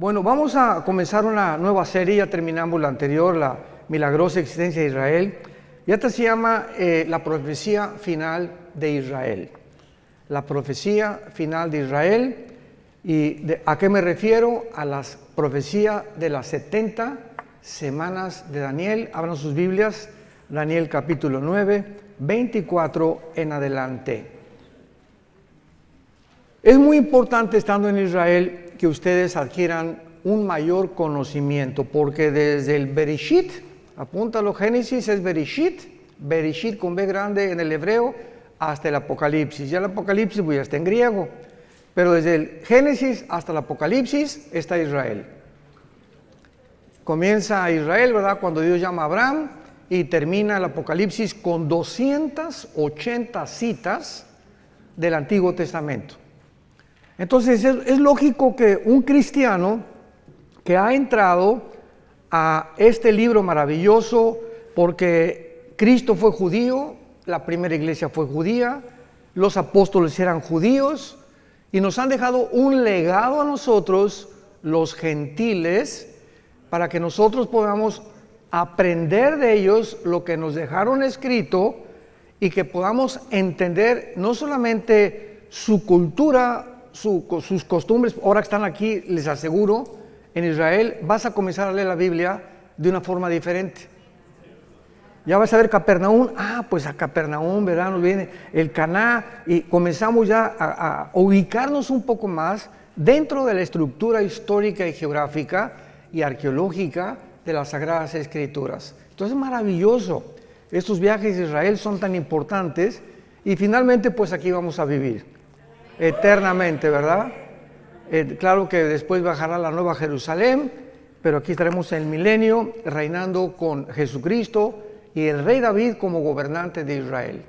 Bueno, vamos a comenzar una nueva serie, ya terminamos la anterior, la milagrosa existencia de Israel, y esta se llama la profecía final de Israel. La profecía final de Israel, ¿a qué me refiero? A la profecía de las 70 semanas de Daniel. Abran sus Biblias, Daniel capítulo 9, 24 en adelante. Es muy importante, estando en Israel, que ustedes adquieran un mayor conocimiento, porque desde el Bereshit, apúntalo, Génesis es Bereshit, Bereshit con B grande en el hebreo, hasta el Apocalipsis. Ya el Apocalipsis pues ya está en griego, pero desde el Génesis hasta el Apocalipsis está Israel. Comienza Israel, ¿verdad?, cuando Dios llama a Abraham, y termina el Apocalipsis con 280 citas del Antiguo Testamento. Entonces es lógico que un cristiano que ha entrado a este libro maravilloso, porque Cristo fue judío, la primera iglesia fue judía, los apóstoles eran judíos y nos han dejado un legado a nosotros, los gentiles, para que nosotros podamos aprender de ellos lo que nos dejaron escrito y que podamos entender no solamente su cultura, sus costumbres. Ahora que están aquí, les aseguro, en Israel vas a comenzar a leer la Biblia de una forma diferente. Ya vas a ver Capernaum, pues a Capernaum, ¿verdad?, nos viene el Caná, y comenzamos ya a ubicarnos un poco más dentro de la estructura histórica y geográfica y arqueológica de las Sagradas Escrituras. Entonces es maravilloso. Estos viajes a Israel son tan importantes y finalmente pues aquí vamos a vivir eternamente, ¿verdad? Claro que después bajará la Nueva Jerusalén, pero aquí estaremos en el milenio reinando con Jesucristo y el rey David como gobernante de Israel.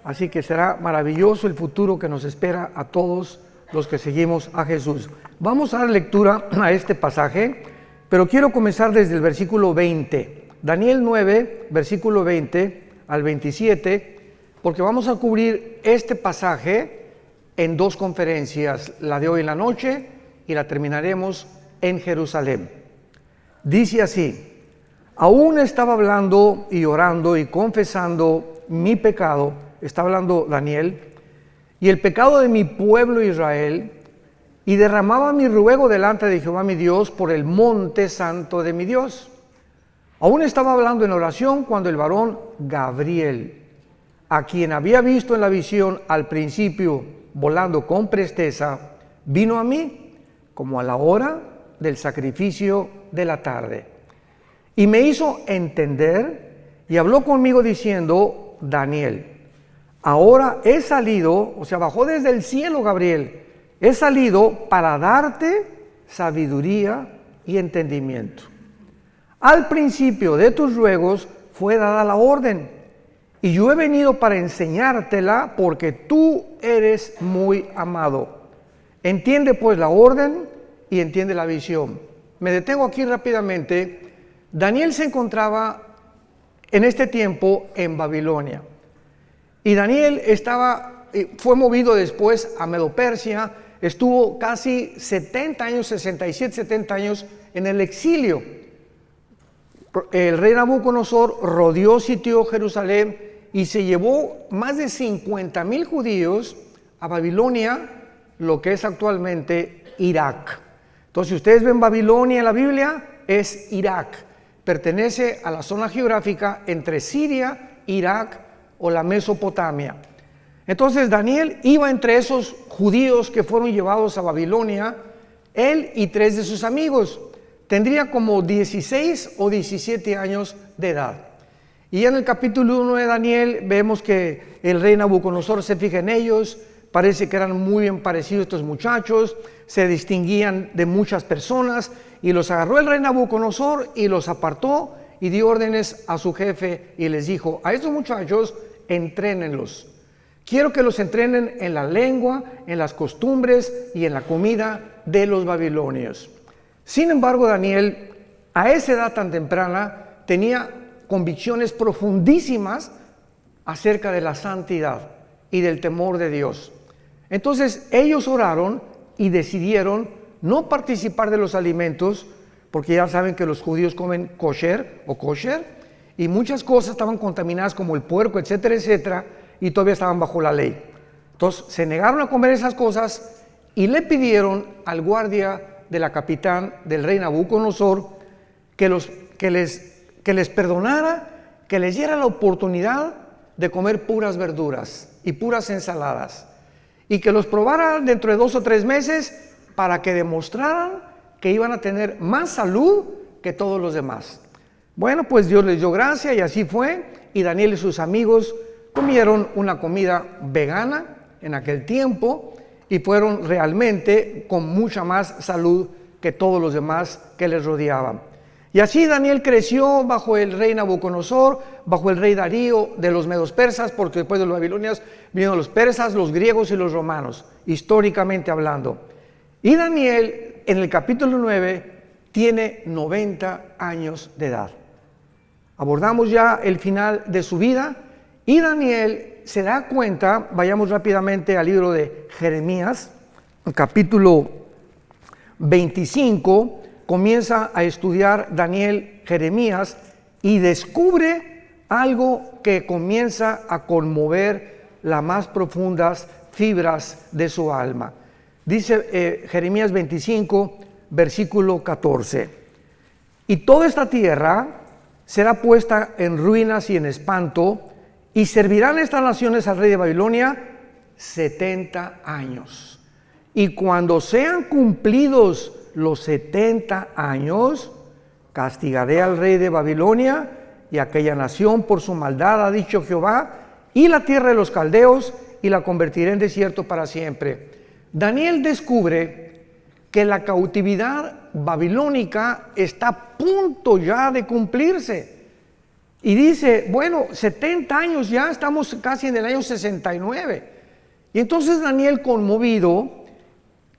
Así que será maravilloso el futuro que nos espera a todos los que seguimos a Jesús. Vamos a dar lectura a este pasaje, pero quiero comenzar desde el versículo 20. Daniel 9, versículo 20 al 27, porque vamos a cubrir este pasaje en dos conferencias, la de hoy en la noche y la terminaremos en Jerusalén. Dice así: aún estaba hablando y orando y confesando mi pecado, está hablando Daniel, y el pecado de mi pueblo Israel, y derramaba mi ruego delante de Jehová mi Dios por el monte santo de mi Dios. Aún estaba hablando en oración cuando el varón Gabriel, a quien había visto en la visión al principio volando con presteza, vino a mí como a la hora del sacrificio de la tarde, y me hizo entender y habló conmigo diciendo: Daniel, ahora he salido, o sea, bajó desde el cielo Gabriel, he salido para darte sabiduría y entendimiento. Al principio de tus ruegos fue dada la orden, y yo he venido para enseñártela, porque tú eres muy amado. Entiende pues la orden y entiende la visión. Me detengo aquí rápidamente. Daniel se encontraba en este tiempo en Babilonia, y Daniel fue movido después a Medo-Persia, estuvo casi 70 años, 67, 70 años en el exilio. El rey Nabucodonosor rodeó, sitió Jerusalén y se llevó más de 50,000 judíos a Babilonia, lo que es actualmente Irak. Entonces, si ustedes ven Babilonia en la Biblia, es Irak. Pertenece a la zona geográfica entre Siria, Irak o la Mesopotamia. Entonces, Daniel iba entre esos judíos que fueron llevados a Babilonia, él y 3 de sus amigos. Tendría como 16 o 17 años de edad. Y en el capítulo 1 de Daniel vemos que el rey Nabucodonosor se fija en ellos, parece que eran muy bien parecidos estos muchachos, se distinguían de muchas personas, y los agarró el rey Nabucodonosor y los apartó y dio órdenes a su jefe y les dijo: a estos muchachos entrénenlos. Quiero que los entrenen en la lengua, en las costumbres y en la comida de los babilonios. Sin embargo, Daniel, a esa edad tan temprana, tenía convicciones profundísimas acerca de la santidad y del temor de Dios. Entonces ellos oraron y decidieron no participar de los alimentos, porque ya saben que los judíos comen kosher o kosher, y muchas cosas estaban contaminadas como el puerco, etcétera, etcétera, y todavía estaban bajo la ley. Entonces se negaron a comer esas cosas y le pidieron al guardia de la capitán del rey Nabucodonosor que les perdonara, que les diera la oportunidad de comer puras verduras y puras ensaladas, y que los probara dentro de 2 o 3 meses para que demostraran que iban a tener más salud que todos los demás. Bueno, pues Dios les dio gracia y así fue, y Daniel y sus amigos comieron una comida vegana en aquel tiempo y fueron realmente con mucha más salud que todos los demás que les rodeaban. Y así Daniel creció bajo el rey Nabucodonosor, bajo el rey Darío de los medos persas, porque después de los babilonios vinieron los persas, los griegos y los romanos, históricamente hablando. Y Daniel en el capítulo 9 tiene 90 años de edad. Abordamos ya el final de su vida y Daniel se da cuenta, vayamos rápidamente al libro de Jeremías, capítulo 25, comienza a estudiar Daniel Jeremías y descubre algo que comienza a conmover las más profundas fibras de su alma. Dice Jeremías 25, versículo 14: y toda esta tierra será puesta en ruinas y en espanto, y servirán estas naciones al rey de Babilonia 70 años. Y cuando sean cumplidos los 70 años, castigaré al rey de Babilonia y aquella nación por su maldad, ha dicho Jehová, y la tierra de los caldeos, y la convertiré en desierto para siempre. Daniel descubre que la cautividad babilónica está a punto ya de cumplirse. Y dice, bueno, 70 años ya, estamos casi en el año 69. Y entonces Daniel, conmovido,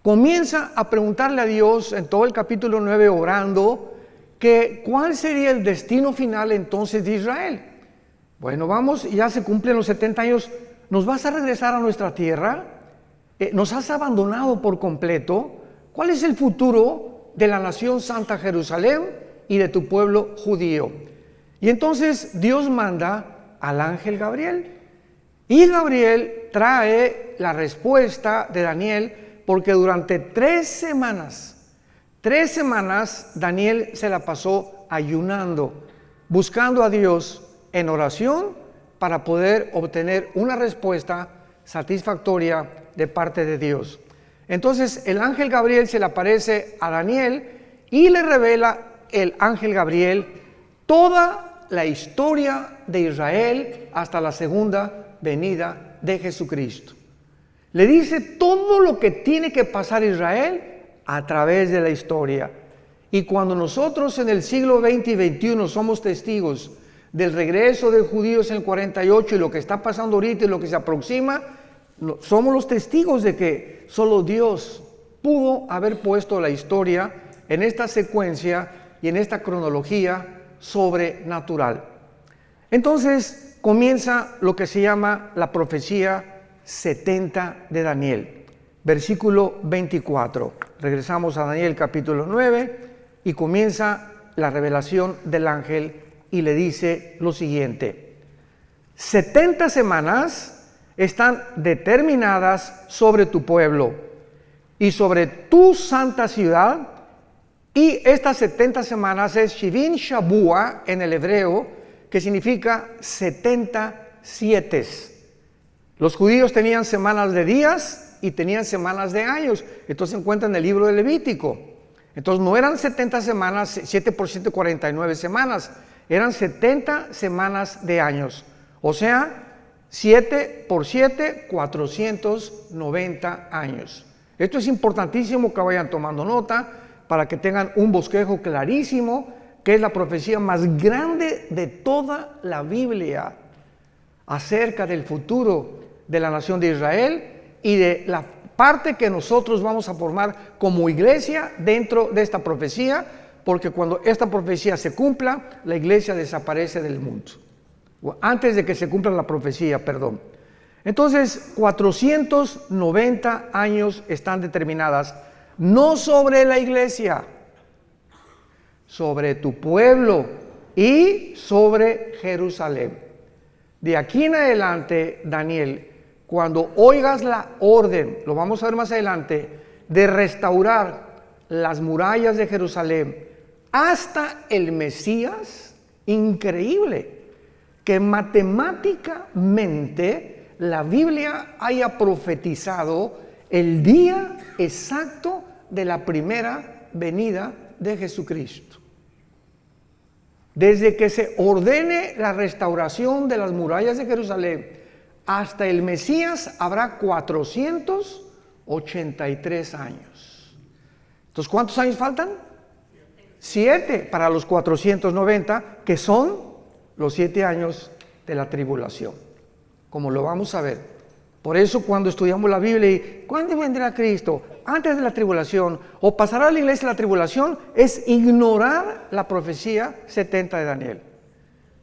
comienza a preguntarle a Dios en todo el capítulo 9, orando, que cuál sería el destino final entonces de Israel. Bueno, vamos, ya se cumplen los 70 años, ¿nos vas a regresar a nuestra tierra? ¿Nos has abandonado por completo? ¿Cuál es el futuro de la nación Santa Jerusalén y de tu pueblo judío? Y entonces Dios manda al ángel Gabriel. Y Gabriel trae la respuesta de Daniel, porque durante 3 semanas, Daniel se la pasó ayunando, buscando a Dios en oración para poder obtener una respuesta satisfactoria de parte de Dios. Entonces el ángel Gabriel se le aparece a Daniel y le revela el ángel Gabriel toda la historia de Israel hasta la segunda venida de Jesucristo. Le dice todo lo que tiene que pasar Israel a través de la historia. Y cuando nosotros en el siglo XX y XXI somos testigos del regreso de judíos en el 48 y lo que está pasando ahorita y lo que se aproxima, somos los testigos de que solo Dios pudo haber puesto la historia en esta secuencia y en esta cronología sobrenatural. Entonces comienza lo que se llama la profecía 70 de Daniel, versículo 24. Regresamos a Daniel capítulo 9 y comienza la revelación del ángel y le dice lo siguiente: 70 semanas están determinadas sobre tu pueblo y sobre tu santa ciudad. Y estas 70 semanas es Shivin Shabua en el hebreo, que significa 70 sietes. Los judíos tenían semanas de días y tenían semanas de años. Entonces se encuentra en el libro de Levítico. Entonces no eran 70 semanas, 7 por 7, 49 semanas. Eran 70 semanas de años. O sea, 7 por 7, 490 años. Esto es importantísimo que vayan tomando nota, para que tengan un bosquejo clarísimo, que es la profecía más grande de toda la Biblia acerca del futuro de la nación de Israel y de la parte que nosotros vamos a formar como iglesia dentro de esta profecía, porque cuando esta profecía se cumpla, la iglesia desaparece del mundo. Antes de que se cumpla la profecía, perdón. Entonces, 490 años están determinadas. no sobre la iglesia, sobre tu pueblo y sobre Jerusalén. De aquí en adelante, Daniel, cuando oigas la orden, lo vamos a ver más adelante, de restaurar las murallas de Jerusalén hasta el Mesías, increíble que matemáticamente la Biblia haya profetizado el día exacto de la primera venida de Jesucristo. Desde que se ordene la restauración de las murallas de Jerusalén hasta el Mesías habrá 483 años. Entonces, ¿cuántos años faltan? 7 para los 490, que son los 7 años de la tribulación, como lo vamos a ver. Por eso cuando estudiamos la Biblia y ¿cuándo vendrá Cristo? Antes de la tribulación, o pasará la iglesia la tribulación, es ignorar la profecía 70 de Daniel.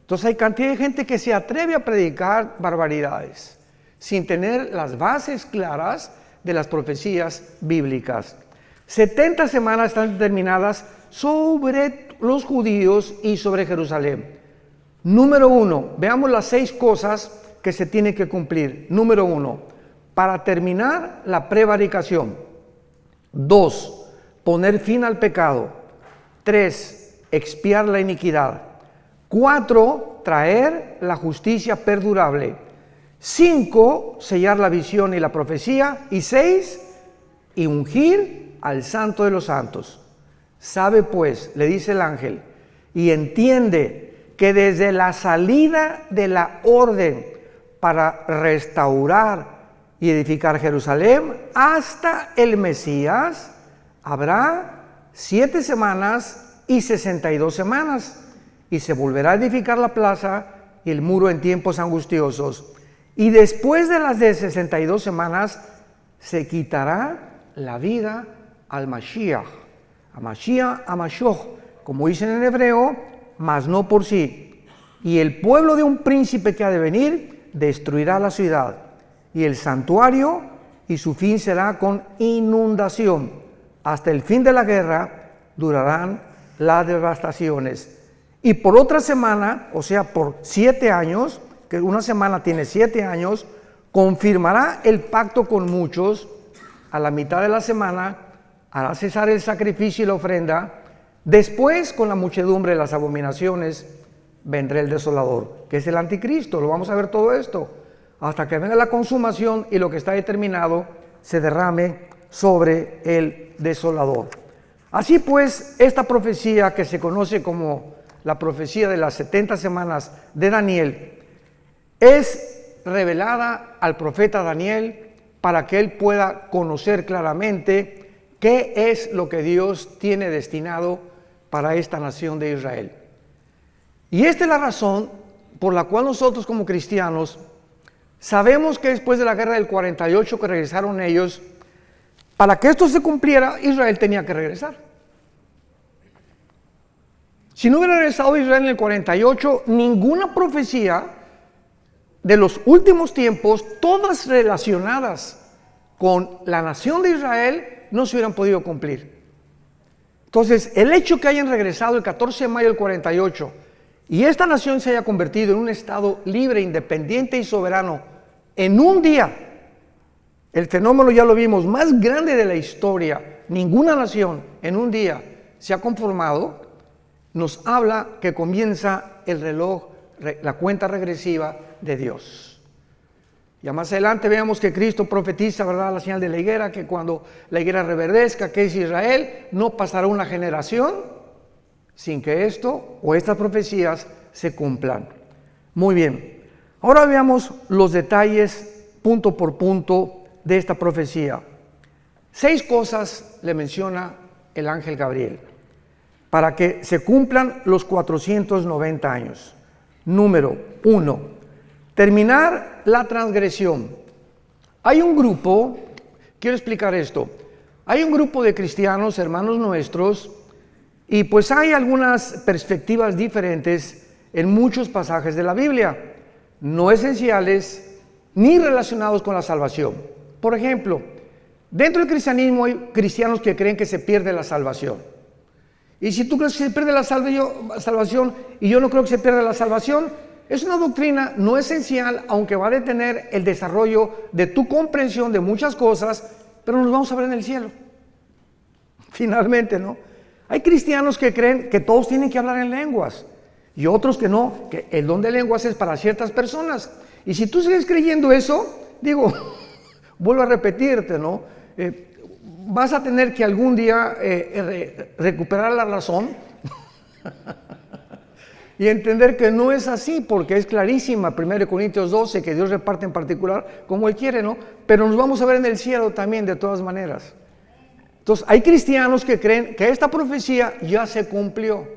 Entonces hay cantidad de gente que se atreve a predicar barbaridades sin tener las bases claras de las profecías bíblicas. 70 semanas están determinadas sobre los judíos y sobre Jerusalén. Número 1, veamos las 6 cosas que se tienen que cumplir. Número 1, para terminar la prevaricación. 2, poner fin al pecado. 3, expiar la iniquidad. 4, traer la justicia perdurable. 5, sellar la visión y la profecía. Y 6, y ungir al Santo de los Santos. Sabe pues, le dice el ángel, y entiende que desde la salida de la orden para restaurar y edificar Jerusalén hasta el Mesías habrá 7 semanas y 62 semanas, y se volverá a edificar la plaza y el muro en tiempos angustiosos, y después de las de 62 semanas se quitará la vida al Mashiach, a Mashiach, a Mashoch, como dicen en hebreo, mas no por sí, y el pueblo de un príncipe que ha de venir destruirá la ciudad y el santuario, y su fin será con inundación. Hasta el fin de la guerra durarán las devastaciones. Y por otra semana, o sea, por 7 años, que una semana tiene 7 años, confirmará el pacto con muchos. A la mitad de la semana hará cesar el sacrificio y la ofrenda. Después, con la muchedumbre de las abominaciones, vendrá el desolador, que es el anticristo. Lo vamos a ver todo esto, hasta que venga la consumación y lo que está determinado se derrame sobre el desolador. Así pues, esta profecía que se conoce como la profecía de las 70 semanas de Daniel es revelada al profeta Daniel para que él pueda conocer claramente qué es lo que Dios tiene destinado para esta nación de Israel. Y esta es la razón por la cual nosotros como cristianos sabemos que después de la guerra del 48 que regresaron ellos, para que esto se cumpliera, Israel tenía que regresar. Si no hubiera regresado Israel en el 48, ninguna profecía de los últimos tiempos, todas relacionadas con la nación de Israel, no se hubieran podido cumplir. Entonces, el hecho que hayan regresado el 14 de mayo del 48 y esta nación se haya convertido en un estado libre, independiente y soberano en un día, el fenómeno ya lo vimos, más grande de la historia, ninguna nación en un día se ha conformado, nos habla que comienza el reloj, la cuenta regresiva de Dios. Ya más adelante veamos que Cristo profetiza, ¿verdad?, la señal de la higuera, que cuando la higuera reverdezca, que es Israel, no pasará una generación sin que esto o estas profecías se cumplan. Muy bien, ahora veamos los detalles punto por punto de esta profecía. 6 cosas le menciona el ángel Gabriel para que se cumplan los 490 años. Número 1, terminar la transgresión. Hay un grupo, quiero explicar esto, hay un grupo de cristianos, hermanos nuestros, y pues hay algunas perspectivas diferentes en muchos pasajes de la Biblia, no esenciales ni relacionados con la salvación. Por ejemplo, Dentro del cristianismo hay cristianos que creen que se pierde la salvación. Y si tú crees que se pierde la salvación y yo no creo que se pierda la salvación, es una doctrina no esencial, aunque va a detener el desarrollo de tu comprensión de muchas cosas, pero nos vamos a ver en el cielo. Finalmente, ¿no? Hay cristianos que creen que todos tienen que hablar en lenguas y otros que no, que el don de lenguas es para ciertas personas. Y si tú sigues creyendo eso, digo, vuelvo a repetirte, ¿no? Vas a tener que algún día recuperar la razón y entender que no es así, porque es clarísima 1 Corintios 12 que Dios reparte en particular como Él quiere, ¿no? Pero nos vamos a ver en el cielo también de todas maneras. Entonces hay cristianos que creen que esta profecía ya se cumplió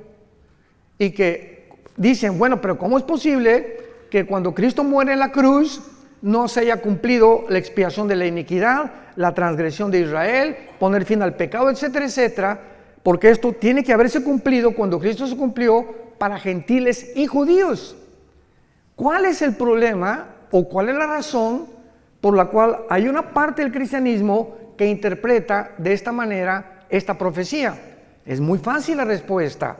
y que dicen, bueno, pero ¿cómo es posible que cuando Cristo muere en la cruz no se haya cumplido la expiación de la iniquidad, la transgresión de Israel, poner fin al pecado, etcétera, etcétera? Porque esto tiene que haberse cumplido cuando Cristo se cumplió para gentiles y judíos. ¿Cuál es el problema o cuál es la razón por la cual hay una parte del cristianismo que interpreta de esta manera esta profecía? Es muy fácil la respuesta.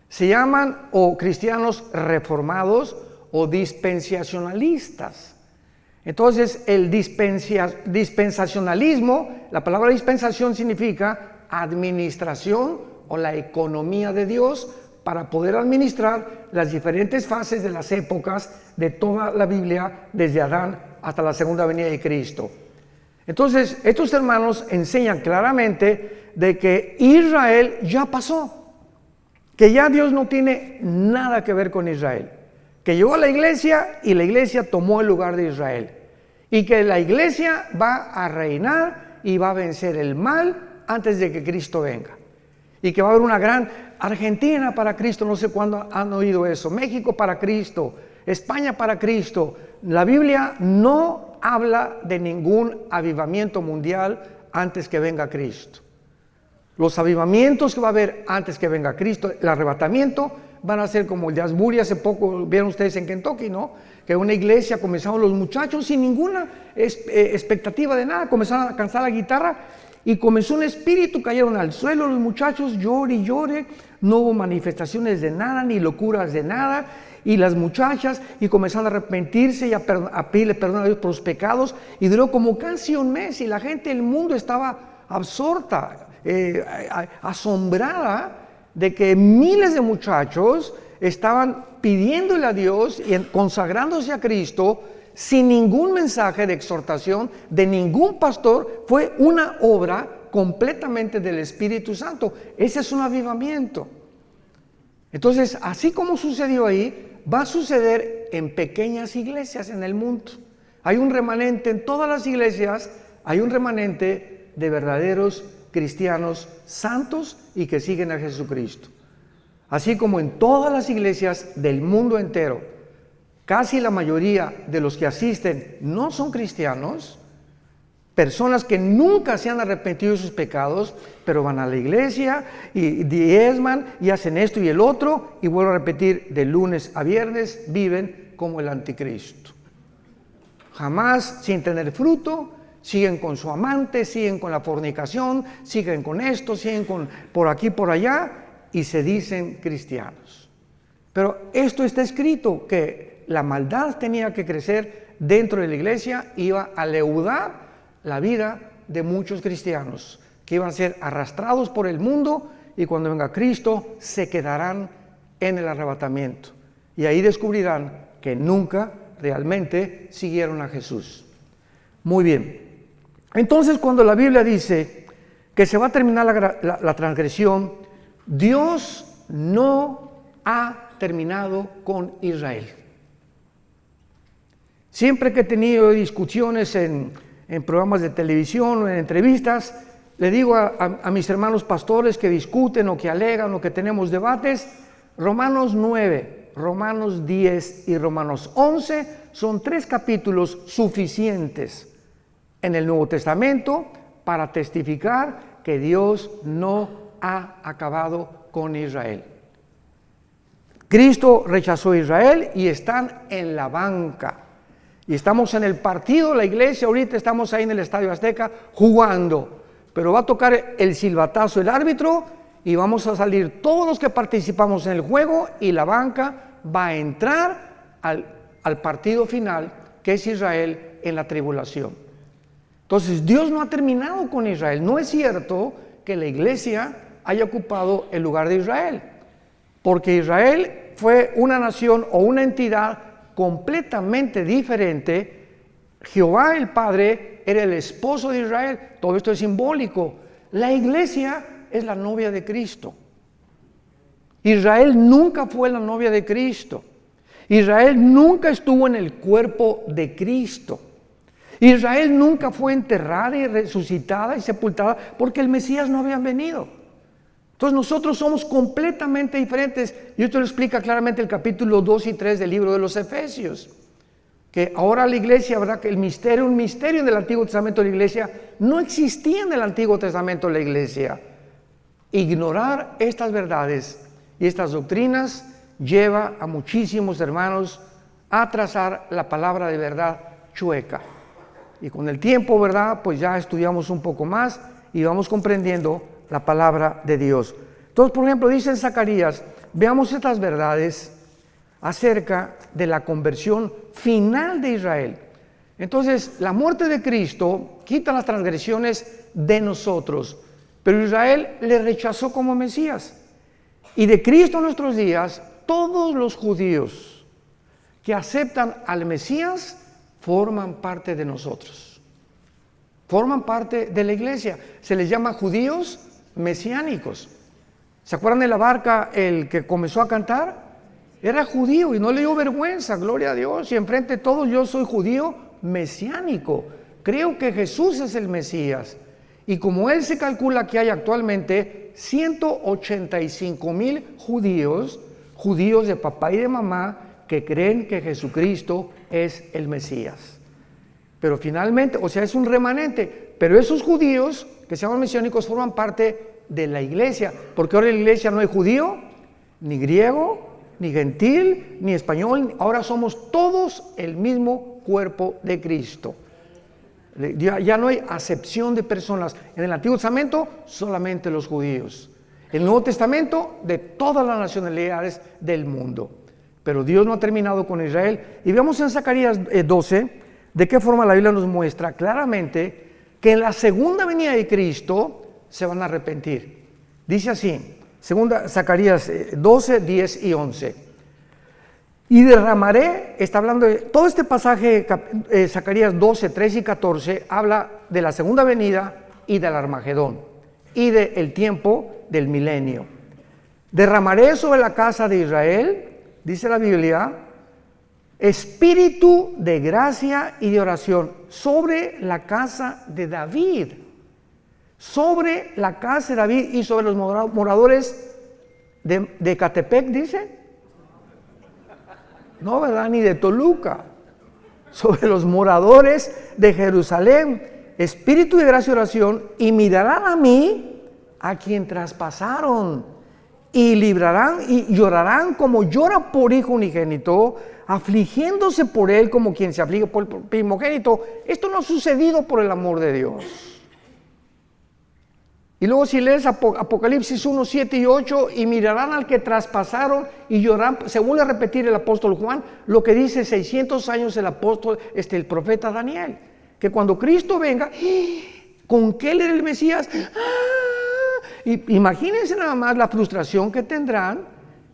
Se llaman o cristianos reformados o dispensacionalistas. Entonces, el dispensacionalismo, la palabra dispensación significa administración o la economía de Dios para poder administrar las diferentes fases de las épocas de toda la Biblia, desde Adán hasta la segunda venida de Cristo. Entonces, estos hermanos enseñan claramente de que Israel ya pasó, que ya Dios no tiene nada que ver con Israel, que llegó a la iglesia y la iglesia tomó el lugar de Israel, y que la iglesia va a reinar y va a vencer el mal antes de que Cristo venga, y que va a haber una gran Argentina para Cristo, no sé cuándo han oído eso, México para Cristo, España para Cristo. La Biblia no habla de ningún avivamiento mundial antes que venga Cristo. Los avivamientos que va a haber antes que venga Cristo, el arrebatamiento, van a ser como el de Asbury hace poco, vieron ustedes en Kentucky, ¿no? Que una iglesia comenzaron los muchachos sin ninguna expectativa de nada, comenzaron a cantar la guitarra y comenzó un espíritu, cayeron al suelo los muchachos, llore y llore, no hubo manifestaciones de nada, ni locuras de nada, y las muchachas, y comenzaron a arrepentirse y a pedirle perdón a Dios por los pecados, y duró como casi un mes, y la gente del mundo estaba absorta, asombrada de que miles de muchachos estaban pidiéndole a Dios y consagrándose a Cristo sin ningún mensaje de exhortación de ningún pastor. Fue una obra completamente del Espíritu Santo. Ese es un avivamiento. Entonces, así como sucedió ahí, va a suceder en pequeñas iglesias en el mundo. Hay un remanente en todas las iglesias, hay un remanente de verdaderos cristianos santos y que siguen a Jesucristo. Así como en todas las iglesias del mundo entero, casi la mayoría de los que asisten no son cristianos, personas que nunca se han arrepentido de sus pecados, pero van a la iglesia y diezman y hacen esto y el otro, y vuelvo a repetir, de lunes a viernes viven como el anticristo. Jamás sin tener fruto, siguen con su amante, siguen con la fornicación, siguen con esto, siguen con por aquí, por allá, y se dicen cristianos. Pero esto está escrito, que la maldad tenía que crecer dentro de la iglesia, iba a leudar la vida de muchos cristianos, que iban a ser arrastrados por el mundo, y cuando venga Cristo se quedarán en el arrebatamiento. Y ahí descubrirán que nunca realmente siguieron a Jesús. Muy bien. Entonces, cuando la Biblia dice que se va a terminar la transgresión, Dios no ha terminado con Israel. Siempre que he tenido discusiones en programas de televisión o en entrevistas, le digo a mis hermanos pastores que discuten o que alegan o que tenemos debates, Romanos 9, Romanos 10 y Romanos 11 son 3 capítulos suficientes en el Nuevo Testamento para testificar que Dios no ha acabado con Israel. Cristo rechazó a Israel y están en la banca. Y estamos en el partido, la iglesia, ahorita estamos ahí en el Estadio Azteca jugando. Pero va a tocar el silbatazo el árbitro y vamos a salir todos los que participamos en el juego y la banca va a entrar al partido final, que es Israel en la tribulación. Entonces, Dios no ha terminado con Israel. No es cierto que la iglesia haya ocupado el lugar de Israel, porque Israel fue una nación o una entidad completamente diferente. Jehová el Padre era el esposo de Israel. Todo esto es simbólico. La iglesia es la novia de Cristo. Israel nunca fue la novia de Cristo. Israel nunca estuvo en el cuerpo de Cristo. Israel nunca fue enterrada y resucitada y sepultada porque el Mesías no había venido. Entonces nosotros somos completamente diferentes. Y esto lo explica claramente el capítulo 2 y 3 del libro de los Efesios. Que ahora la iglesia, ¿verdad? Que un misterio en el Antiguo Testamento de la iglesia, no existía en el Antiguo Testamento de la iglesia. Ignorar estas verdades y estas doctrinas lleva a muchísimos hermanos a trazar la palabra de verdad chueca. Y con el tiempo, ¿verdad? Pues ya estudiamos un poco más y vamos comprendiendo la palabra de Dios. Entonces, por ejemplo, dice en Zacarías, veamos estas verdades acerca de la conversión final de Israel. Entonces, la muerte de Cristo quita las transgresiones de nosotros, pero Israel le rechazó como Mesías. Y de Cristo en nuestros días, todos los judíos que aceptan al Mesías forman parte de nosotros. Forman parte de la iglesia. Se les llama judíos mesiánicos. ¿Se acuerdan de la barca, el que comenzó a cantar? Era judío y no le dio vergüenza, gloria a Dios. Y enfrente de todos, yo soy judío mesiánico. Creo que Jesús es el Mesías. Y como él se calcula que hay actualmente 185,000 judíos de papá y de mamá, que creen que Jesucristo es el Mesías. Pero finalmente, o sea, es un remanente. Pero esos judíos que se llaman mesiánicos forman parte de la iglesia, porque ahora en la iglesia no hay judío, ni griego, ni gentil, ni español. Ahora somos todos el mismo cuerpo de Cristo. Ya no hay acepción de personas. En el Antiguo Testamento solamente los judíos. En el Nuevo Testamento de todas las nacionalidades del mundo. Pero Dios no ha terminado con Israel. Y veamos en Zacarías 12 de qué forma la Biblia nos muestra claramente que en la segunda venida de Cristo se van a arrepentir. Dice así, Zacarías 12, 10 y 11. Y derramaré, está hablando de todo este pasaje, Zacarías 12, 13 y 14, habla de la segunda venida y del Armagedón y del tiempo del milenio. Derramaré sobre la casa de Israel, dice la Biblia, espíritu de gracia y de oración sobre la casa de David. Sobre la casa de David y sobre los moradores de Catepec, dice. No, ¿verdad? Ni de Toluca. Sobre los moradores de Jerusalén. Espíritu de gracia y oración. Y mirarán a mí, a quien traspasaron. Y librarán y llorarán como llora por hijo unigénito, afligiéndose por él como quien se aflige por el primogénito. Esto no ha sucedido por el amor de Dios. Y luego si lees Apocalipsis 1, 7 y 8, y mirarán al que traspasaron y llorarán, se vuelve a repetir el apóstol Juan, lo que dice 600 años el apóstol, el profeta Daniel, que cuando Cristo venga, ¿con qué él era el Mesías? Y imagínense nada más la frustración que tendrán,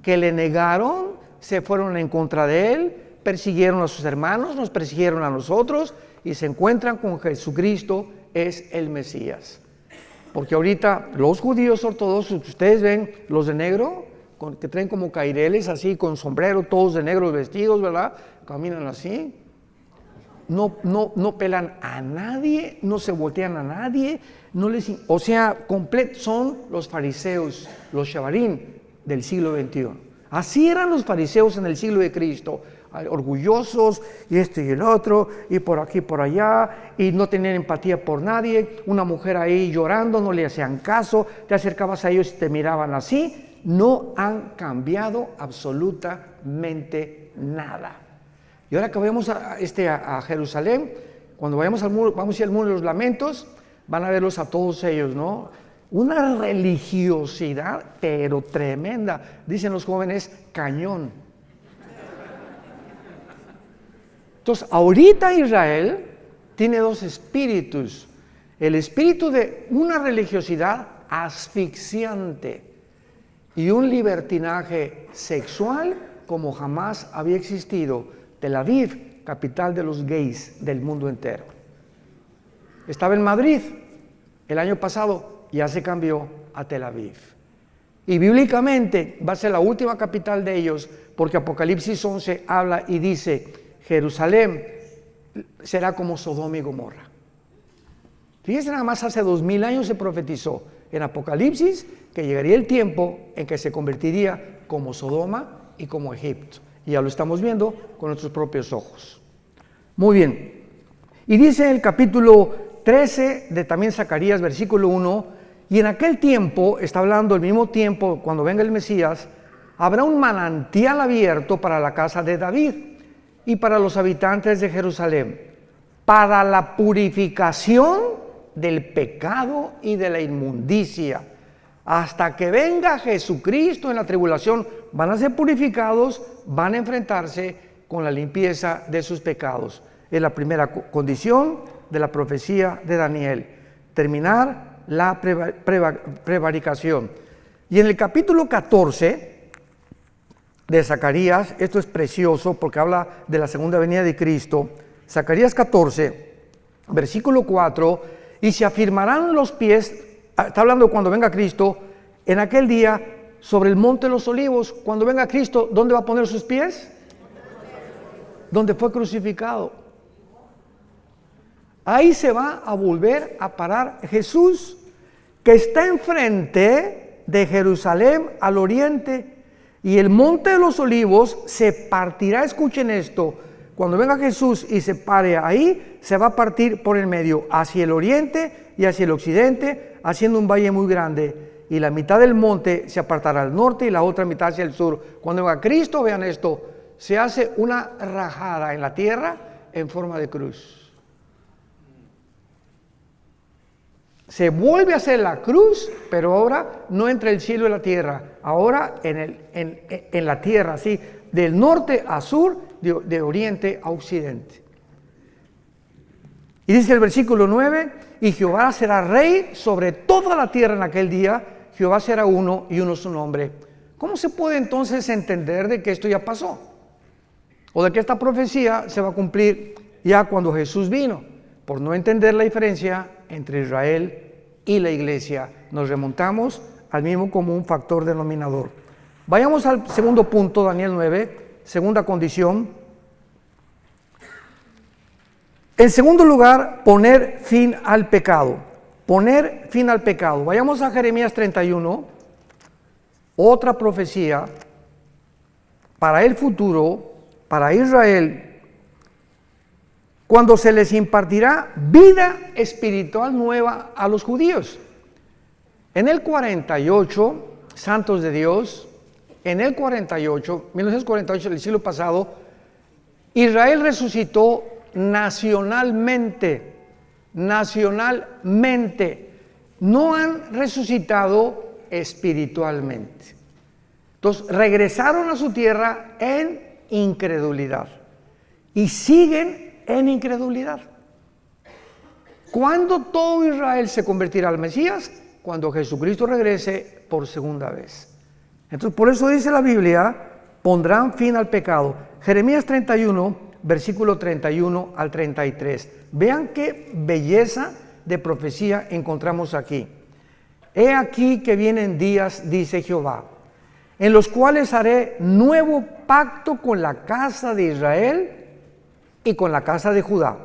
que le negaron, se fueron en contra de él, persiguieron a sus hermanos, nos persiguieron a nosotros, y se encuentran con Jesucristo, es el Mesías. Porque ahorita los judíos ortodoxos, ustedes ven los de negro, que traen como caireles así, con sombrero, todos de negro vestidos, ¿verdad? Caminan así. No pelan a nadie, no se voltean a nadie, o sea, son los fariseos, los shabarín del siglo XXI. Así eran los fariseos en el siglo de Cristo. Orgullosos, y esto y el otro, y por aquí y por allá, y no tenían empatía por nadie. Una mujer ahí llorando, no le hacían caso, te acercabas a ellos y te miraban así. No han cambiado absolutamente nada. Y ahora que vayamos a Jerusalén, cuando vayamos al muro, vamos a ir al muro de los lamentos, van a verlos a todos ellos, ¿no? Una religiosidad, pero tremenda. Dicen los jóvenes, cañón. Entonces, ahorita Israel tiene dos espíritus. El espíritu de una religiosidad asfixiante y un libertinaje sexual como jamás había existido. Tel Aviv, capital de los gays del mundo entero. Estaba en Madrid el año pasado, ya se cambió a Tel Aviv. Y bíblicamente va a ser la última capital de ellos, porque Apocalipsis 11 habla y dice, Jerusalén será como Sodoma y Gomorra. Fíjense, nada más hace 2000 años se profetizó en Apocalipsis que llegaría el tiempo en que se convertiría como Sodoma y como Egipto. Y ya lo estamos viendo con nuestros propios ojos. Muy bien. Y dice el capítulo 13 de también Zacarías, versículo 1, y en aquel tiempo, está hablando al mismo tiempo, cuando venga el Mesías, habrá un manantial abierto para la casa de David y para los habitantes de Jerusalén, para la purificación del pecado y de la inmundicia. Hasta que venga Jesucristo en la tribulación, van a ser purificados, van a enfrentarse con la limpieza de sus pecados. Es la primera condición de la profecía de Daniel, terminar la prevaricación. Y en el capítulo 14 de Zacarías, esto es precioso porque habla de la segunda venida de Cristo. Zacarías 14, versículo 4, y se afirmarán los pies, está hablando cuando venga Cristo, en aquel día sobre el monte de los olivos. Cuando venga Cristo, ¿dónde va a poner sus pies? Donde fue crucificado. Ahí se va a volver a parar Jesús, que está enfrente de Jerusalén al oriente, y el monte de los olivos se partirá. Escuchen esto, cuando venga Jesús y se pare ahí, se va a partir por el medio, hacia el oriente y hacia el occidente, haciendo un valle muy grande, y la mitad del monte se apartará al norte y la otra mitad hacia el sur. Cuando venga Cristo, vean esto, se hace una rajada en la tierra en forma de cruz. Se vuelve a hacer la cruz, pero ahora no entre el cielo y la tierra, ahora en la tierra, así, del norte a sur, de oriente a occidente. Y dice el versículo 9, y Jehová será rey sobre toda la tierra en aquel día, Jehová será uno y uno su nombre. ¿Cómo se puede entonces entender de que esto ya pasó? O de que esta profecía se va a cumplir ya cuando Jesús vino, por no entender la diferencia entre Israel y la iglesia. Nos remontamos al mismo común factor denominador. Vayamos al segundo punto, Daniel 9, segunda condición. En segundo lugar, poner fin al pecado. Poner fin al pecado. Vayamos a Jeremías 31, otra profecía para el futuro, para Israel, cuando se les impartirá vida espiritual nueva a los judíos. En el 48, santos de Dios, en el 48, 1948, del siglo pasado, Israel resucitó nacionalmente, no han resucitado espiritualmente. Entonces regresaron a su tierra en incredulidad y siguen en incredulidad. ¿Cuándo todo Israel se convertirá al Mesías? Cuando Jesucristo regrese por segunda vez. Entonces, por eso dice la Biblia, pondrán fin al pecado. Jeremías 31, versículo 31 al 33. Vean qué belleza de profecía encontramos aquí. He aquí que vienen días, dice Jehová, en los cuales haré nuevo pacto con la casa de Israel y con la casa de Judá,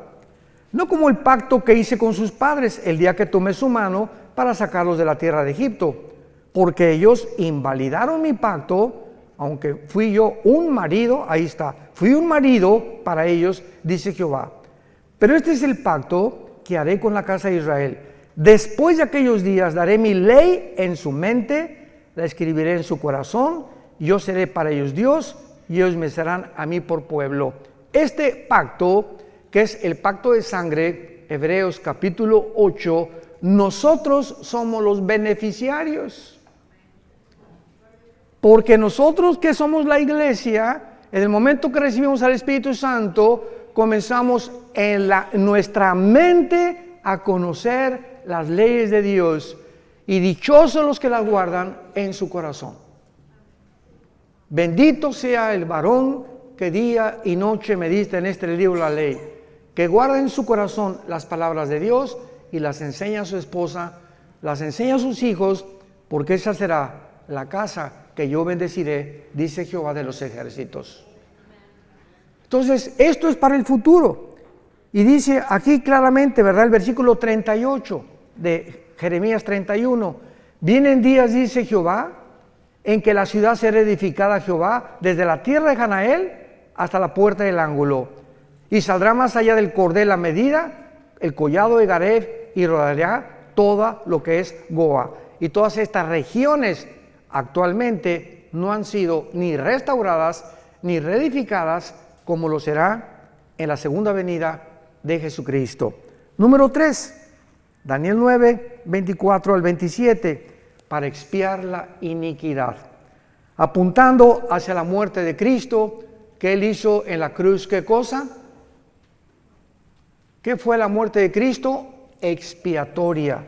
no como el pacto que hice con sus padres el día que tomé su mano para sacarlos de la tierra de Egipto, porque ellos invalidaron mi pacto, aunque fui yo un marido, ahí está, fui un marido para ellos, dice Jehová. Pero este es el pacto que haré con la casa de Israel. Después de aquellos días daré mi ley en su mente, la escribiré en su corazón, yo seré para ellos Dios, y ellos me serán a mí por pueblo. Este pacto, que es el pacto de sangre, Hebreos capítulo 8, nosotros somos los beneficiarios. Porque nosotros que somos la iglesia, en el momento que recibimos al Espíritu Santo, comenzamos en nuestra mente a conocer las leyes de Dios, y dichosos los que las guardan en su corazón. Bendito sea el varón que día y noche medita en este libro de la ley, que guarda en su corazón las palabras de Dios y las enseña a su esposa, las enseña a sus hijos, porque esa será la casa que yo bendeciré, dice Jehová de los ejércitos. Entonces, esto es para el futuro. Y dice aquí claramente, ¿verdad? El versículo 38 de Jeremías 31. Vienen días, dice Jehová, en que la ciudad será edificada a Jehová, desde la tierra de Janael hasta la puerta del ángulo. Y saldrá más allá del cordel la medida, el collado de Gareb, y rodeará toda lo que es Goa. Y todas estas regiones actualmente no han sido ni restauradas ni reedificadas, como lo será en la segunda venida de Jesucristo. Número 3, Daniel 9, 24 al 27, para expiar la iniquidad, apuntando hacia la muerte de Cristo, que Él hizo en la cruz. ¿Qué cosa? ¿Qué fue la muerte de Cristo? Expiatoria.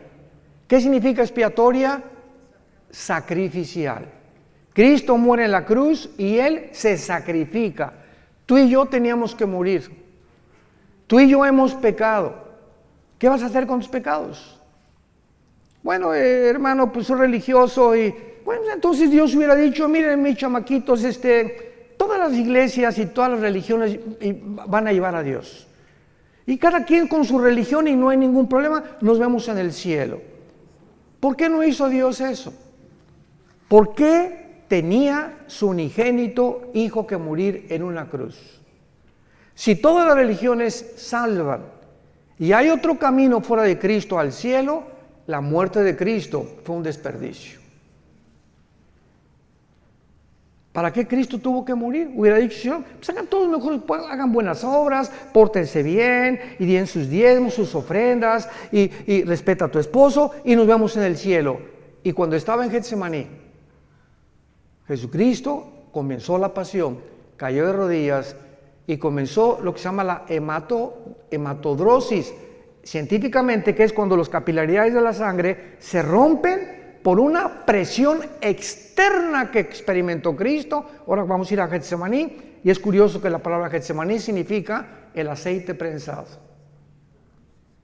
¿Qué significa expiatoria? Sacrificial. Cristo muere en la cruz y Él se sacrifica. Tú y yo teníamos que morir. Tú y yo hemos pecado. ¿Qué vas a hacer con tus pecados? Bueno, hermano, pues soy religioso y bueno, entonces Dios hubiera dicho, miren mis chamaquitos, todas las iglesias y todas las religiones van a llevar a Dios. Y cada quien con su religión y no hay ningún problema, nos vemos en el cielo. ¿Por qué no hizo Dios eso? ¿Por qué tenía su unigénito hijo que morir en una cruz? Si todas las religiones salvan y hay otro camino fuera de Cristo al cielo, la muerte de Cristo fue un desperdicio. ¿Para qué Cristo tuvo que morir? Hubiera dicho, Señor, pues hagan todos mejor, hagan buenas obras, pórtense bien, y den sus diezmos, sus ofrendas, y respeta a tu esposo, y nos vemos en el cielo. Y cuando estaba en Getsemaní, Jesucristo comenzó la pasión, cayó de rodillas, y comenzó lo que se llama la hematodrosis, científicamente, que es cuando los capilaridades de la sangre se rompen por una presión externa que experimentó Cristo. Ahora vamos a ir a Getsemaní, y es curioso que la palabra Getsemaní significa el aceite prensado.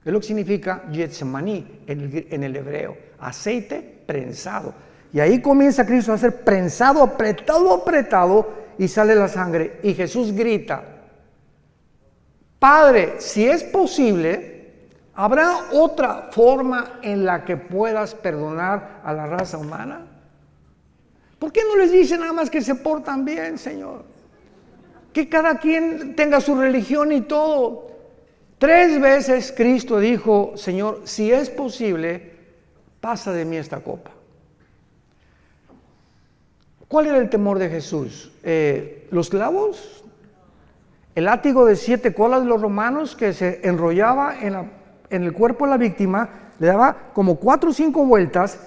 Es lo que significa Getsemaní en el hebreo, aceite prensado. Y ahí comienza Cristo a ser prensado, apretado, y sale la sangre. Y Jesús grita, Padre, si es posible, ¿habrá otra forma en la que puedas perdonar a la raza humana? ¿Por qué no les dice nada más que se portan bien, Señor? Que cada quien tenga su religión y todo. 3 veces Cristo dijo, Señor, si es posible, pasa de mí esta copa. ¿Cuál era el temor de Jesús? ¿Los clavos? ¿El látigo de 7 colas de los romanos que se enrollaba en el cuerpo de la víctima, le daba como 4 o 5 vueltas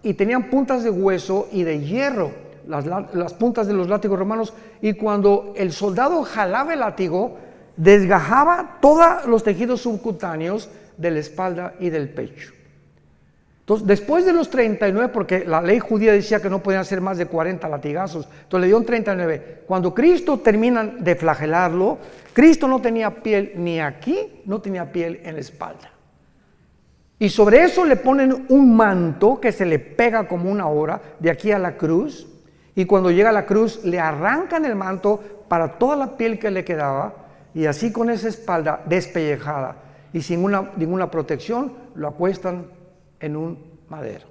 y tenían puntas de hueso y de hierro, las puntas de los látigos romanos, y cuando el soldado jalaba el látigo, desgajaba todos los tejidos subcutáneos de la espalda y del pecho. Entonces, después de los 39, porque la ley judía decía que no podían ser más de 40 latigazos, entonces le dieron 39. Cuando Cristo termina de flagelarlo, Cristo no tenía piel ni aquí, no tenía piel en la espalda. Y sobre eso le ponen un manto que se le pega como una hora de aquí a la cruz, y cuando llega a la cruz le arrancan el manto para toda la piel que le quedaba, y así con esa espalda despellejada y sin ninguna protección, lo acuestan en un madero.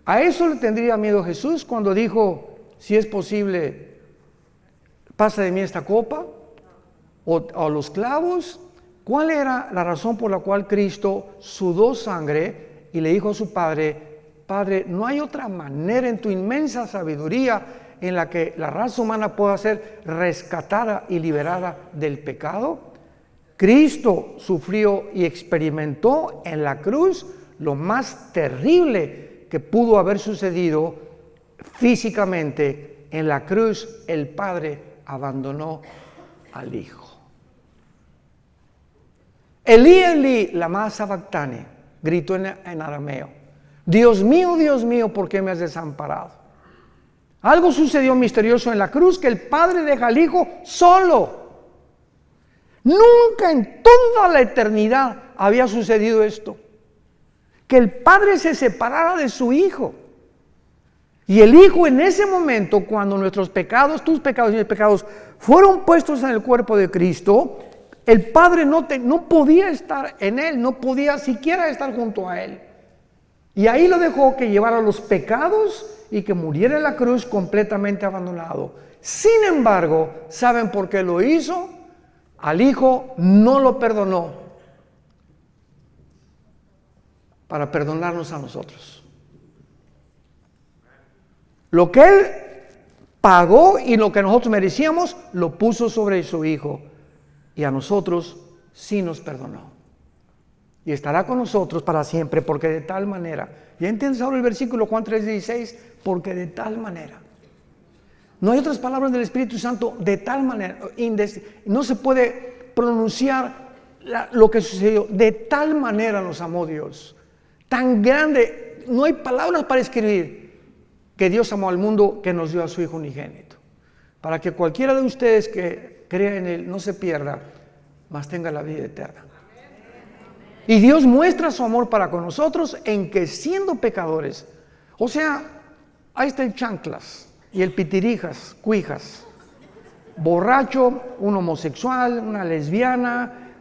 A eso le tendría miedo Jesús cuando dijo, si es posible, pasa de mí esta copa, o los clavos. ¿Cuál era la razón por la cual Cristo sudó sangre y le dijo a su Padre, Padre, no hay otra manera en tu inmensa sabiduría en la que la raza humana pueda ser rescatada y liberada del pecado, Cristo sufrió y experimentó en la cruz lo más terrible que pudo haber sucedido físicamente. En la cruz el Padre abandonó al Hijo. Elí, Elí, lama sabactani, gritó en arameo. Dios mío, ¿por qué me has desamparado? Algo sucedió misterioso en la cruz, que el Padre deja al Hijo solo. Nunca en toda la eternidad había sucedido esto, que el Padre se separara de su Hijo. Y el Hijo en ese momento, cuando nuestros pecados, tus pecados y mis pecados, fueron puestos en el cuerpo de Cristo, el Padre no podía estar en Él, no podía siquiera estar junto a Él. Y ahí lo dejó que llevara los pecados y que muriera en la cruz completamente abandonado. Sin embargo, ¿saben por qué lo hizo? Al Hijo no lo perdonó para perdonarnos a nosotros. Lo que Él pagó y lo que nosotros merecíamos, lo puso sobre su Hijo. Y a nosotros sí nos perdonó. Y estará con nosotros para siempre, porque de tal manera. ¿Ya entiendes ahora el versículo Juan 3:16? Porque de tal manera. No hay otras palabras del Espíritu Santo, de tal manera. No se puede pronunciar lo que sucedió. De tal manera nos amó Dios. Tan grande, no hay palabras para escribir, que Dios amó al mundo, que nos dio a su Hijo unigénito. Para que cualquiera de ustedes que crea en Él no se pierda, mas tenga la vida eterna. Y Dios muestra su amor para con nosotros en que, siendo pecadores, o sea, ahí está el chanclas y el pitirijas, cuijas, borracho, un homosexual, una lesbiana,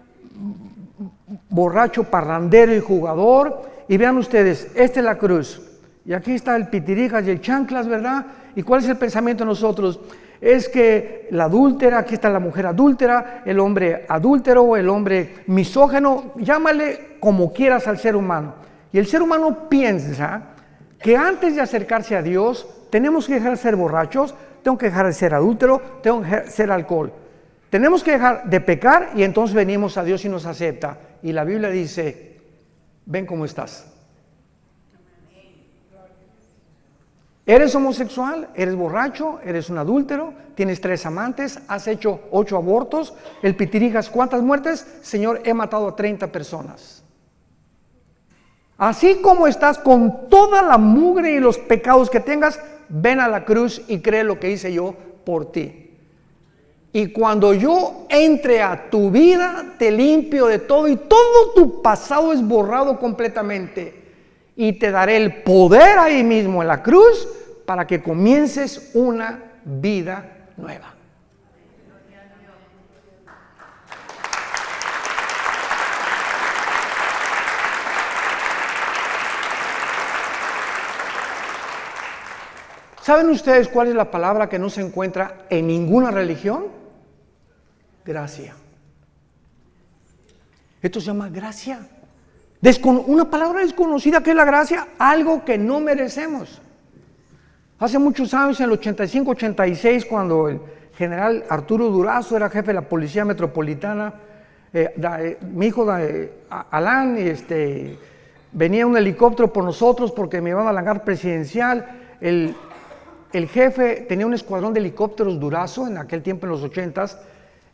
borracho, parrandero y jugador. Y vean ustedes, esta es la cruz. Y aquí está el pitirijas y el chanclas, ¿verdad? ¿Y cuál es el pensamiento de nosotros? Es que la adúltera, aquí está la mujer adúltera, el hombre adúltero, el hombre misógino, llámale como quieras al ser humano. Y el ser humano piensa que antes de acercarse a Dios, tenemos que dejar de ser borrachos, tengo que dejar de ser adúltero, tengo que dejar de ser alcohol. Tenemos que dejar de pecar y entonces venimos a Dios y nos acepta. Y la Biblia dice, ven cómo estás. Eres homosexual, eres borracho, eres un adúltero, tienes 3 amantes, has hecho 8 abortos, el pitirijas, ¿cuántas muertes? Señor, he matado a 30 personas. Así como estás con toda la mugre y los pecados que tengas, ven a la cruz y cree lo que hice yo por ti. Y cuando yo entre a tu vida, te limpio de todo y todo tu pasado es borrado completamente. Y te daré el poder ahí mismo en la cruz para que comiences una vida nueva. ¿Saben ustedes cuál es la palabra que no se encuentra en ninguna religión? Gracia. Esto se llama gracia. Una palabra desconocida, que es la gracia, algo que no merecemos. Hace muchos años, en el 85-86, cuando el general Arturo Durazo era jefe de la Policía Metropolitana, mi hijo Alan, venía un helicóptero por nosotros porque me iban al hangar presidencial. El jefe tenía un escuadrón de helicópteros Durazo en aquel tiempo, en los 80s,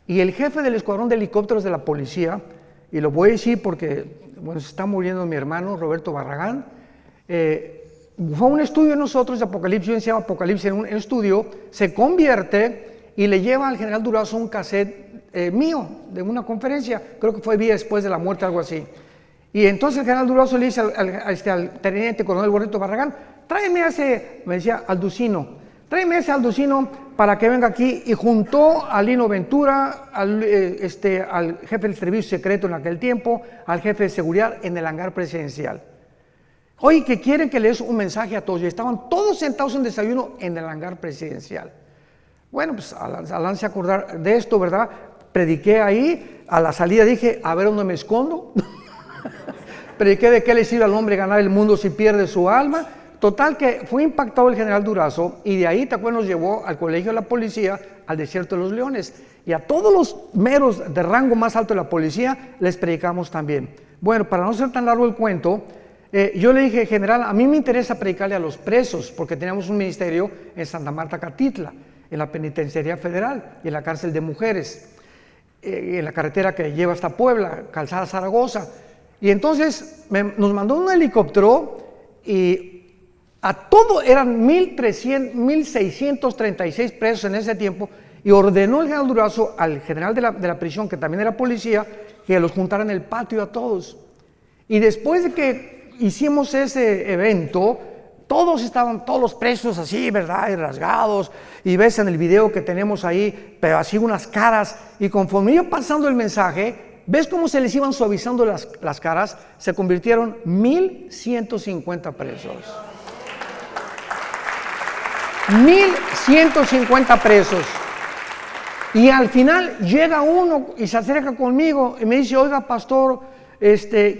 y el jefe del escuadrón de helicópteros de la policía, y lo voy a decir porque se está muriendo mi hermano Roberto Barragán, fue a un estudio de nosotros de Apocalipsis, yo enseñaba Apocalipsis en un estudio, se convierte y le lleva al general Durazo un cassette mío, de una conferencia, creo que fue día después de la muerte, algo así. Y entonces el general Durazo le dice al teniente coronel Roberto Barragán, tráeme a ese, me decía, Alducino, tráeme a ese Alducino para que venga aquí. Y juntó a Lino Ventura, al jefe del servicio secreto en aquel tiempo, al jefe de seguridad en el hangar presidencial. Oye, que quieren que les un mensaje a todos. Y estaban todos sentados en desayuno en el hangar presidencial. Bueno, pues Alan se acordar de esto, ¿verdad? Prediqué ahí, a la salida dije, a ver dónde me escondo. Prediqué de qué le sirve al hombre ganar el mundo si pierde su alma. Total que fue impactado el general Durazo y de ahí nos llevó al colegio de la policía al desierto de los Leones. Y a todos los meros de rango más alto de la policía les predicamos también. Bueno, para no ser tan largo el cuento, yo le dije, general, a mí me interesa predicarle a los presos porque teníamos un ministerio en Santa Marta, Catitla, en la Penitenciaría Federal y en la cárcel de mujeres, en la carretera que lleva hasta Puebla, Calzada Zaragoza. Y entonces nos mandó un helicóptero y a todo eran 1,636 presos en ese tiempo y ordenó el general Durazo al general de la prisión, que también era policía, que los juntara en el patio a todos. Y después de que hicimos ese evento, todos los presos así, ¿verdad? Y rasgados, y ves en el video que tenemos ahí, pero así unas caras, y conforme iba pasando el mensaje, ves cómo se les iban suavizando las caras, se convirtieron 1,150 presos. 1,150 presos. Y al final llega uno y se acerca conmigo y me dice, oiga, pastor,